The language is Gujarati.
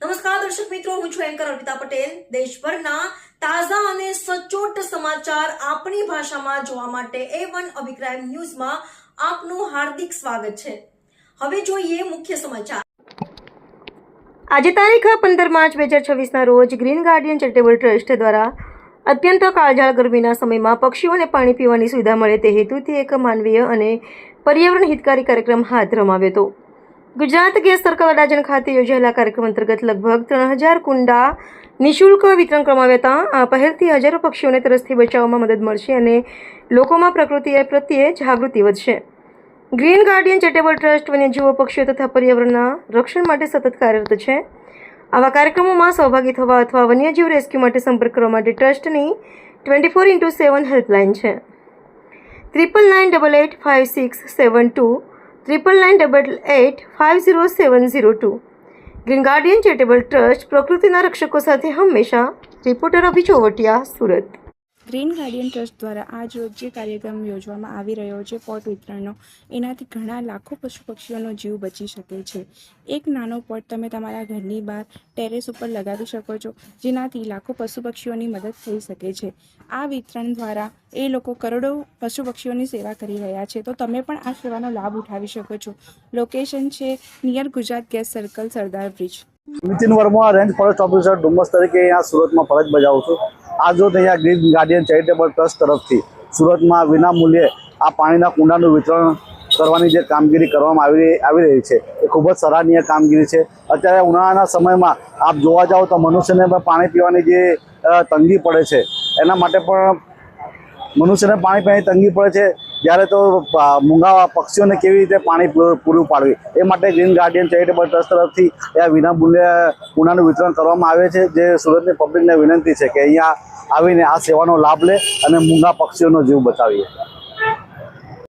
નમસ્કાર દર્શક મિત્રો, હું છું એન્કર અર્પિતા પટેલ। દેશભરના તાજા અને સચોટ સમાચાર આપણી ભાષામાં જોવા માટે A1 અભિપ્રાય ન્યૂઝમાં આપનું હાર્દિક સ્વાગત છે। હવે જોઈએ મુખ્ય સમાચાર। આજે તારીખ 15 માર્ચ 2026ના રોજ ગ્રીન ગાર્ડિયન ચેરિટેબલ ટ્રસ્ટ દ્વારા અત્યંત કાળઝાળ ગરમીના સમયમાં પક્ષીઓને પાણી પીવાની સુવિધા મળે તે હેતુથી એક માનવીય અને પર્યાવરણ હિતકારી કાર્યક્રમ હાથ ધરવામાં આવ્યો હતો। ગુજરાત ગેસ સર્કલ અડાજણ ખાતે યોજાયેલા કાર્યક્રમ અંતર્ગત લગભગ 3000 કુંડા નિઃશુલ્ક વિતરણ કરવામાં આવ્યા હતા। આ પહેલથી હજારો પક્ષીઓને તરસથી બચાવવામાં મદદ મળશે અને લોકોમાં પ્રકૃતિ પ્રત્યે જાગૃતિ વધશે। ગ્રીન ગાર્ડિયન ચેરિટેબલ ટ્રસ્ટ વન્યજીવો, પક્ષીઓ તથા પર્યાવરણના રક્ષણ માટે સતત કાર્યરત છે। આવા કાર્યક્રમોમાં સહભાગી થવા અથવા વન્યજીવ રેસ્ક્યુ માટે સંપર્ક કરવા માટે ટ્રસ્ટની 24x7 હેલ્પલાઇન છે 99988567 9998850702। ગ્રીન ગાર્ડિયન ચેરિટેબલ ટ્રસ્ટ, પ્રકૃતિના રક્ષકો સાથે હંમેશા। રિપોર્ટર અભી Chovatiya, Surat. Green Guardian trust દ્વારા આજ રોજ જે કાર્યક્રમ યોજવામાં આવી રહ્યો છે પોટ વિતરણનો, એનાથી ઘણા લાખો પશુ પક્ષીઓનો જીવ બચી શકે છે। એક નાનો પોટ તમે તમારા ઘરની બહાર ટેરેસ ઉપર લગાવી શકો છો, જેનાથી લાખો પશુ પક્ષીઓની મદદ થઈ શકે છે। આ વિતરણ દ્વારા એ લોકો કરોડો પશુ પક્ષીઓની સેવા કરી રહ્યા છે, તો તમે પણ આ સેવાનો લાભ ઉઠાવી શકો છો। લોકેશન છે નિયર ગુજરાત ગેસ સર્કલ, સરદાર bridge. Nitin Verma, range forest officer Dumas तरीके यहाँ सूरत में फरज बजावुं छुं। आज रोज अहींया ग्रीन गार्डियन चेरिटेबल ट्रस्ट तरफथी सूरत में विना मूल्ये आ पाणीना कूंडानुं वितरण करवानी जे कामगीरी करवामां आवी रही छे ए खूब ज सराहनीय कामगीरी छे। अत्यारे उनाळाना समयमां आप जोवा जाओ तो मनुष्यने पण पाणी पीवानी जे तंगी पड़े छे एना माटे पण मनुष्यने पाणी पीवानी तंगी पड़े छे, જ્યારે તો મૂંગા પક્ષીઓને કેવી રીતે પાણી પૂરું પાડવું એ માટે ગ્રીન ગાર્ડિયન ચેરિટેબલ ટ્રસ્ટ તરફથી આ વિનામૂલ્યે કૂંડાનું વિતરણ કરવામાં આવે છે, જે સુરતની પબ્લિકને વિનંતી છે કે અહીંયા આવીને આ સેવાનો લાભ લે અને મૂંગા પક્ષીઓનો જીવ બચાવીએ।